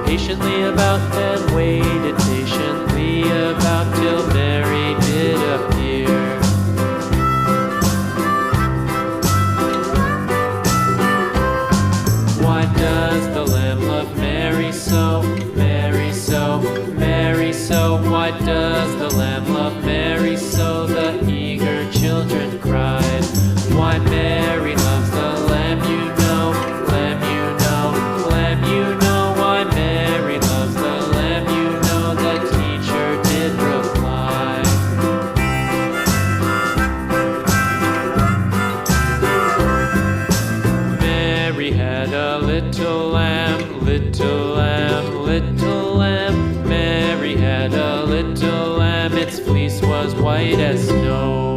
patiently about, and waited patiently about till Mary did appear. Why does the lamb love Mary so, Mary so, Mary so? Why does the lamb love Mary so? The eager children cried. Why Mary loves the lamb, you know, lamb, you know, lamb, you know. Why Mary loves the lamb, you know, the teacher did reply. Mary had a little lamb, little lamb, little lamb. Mary had a little lamb, its fleece was white as snow.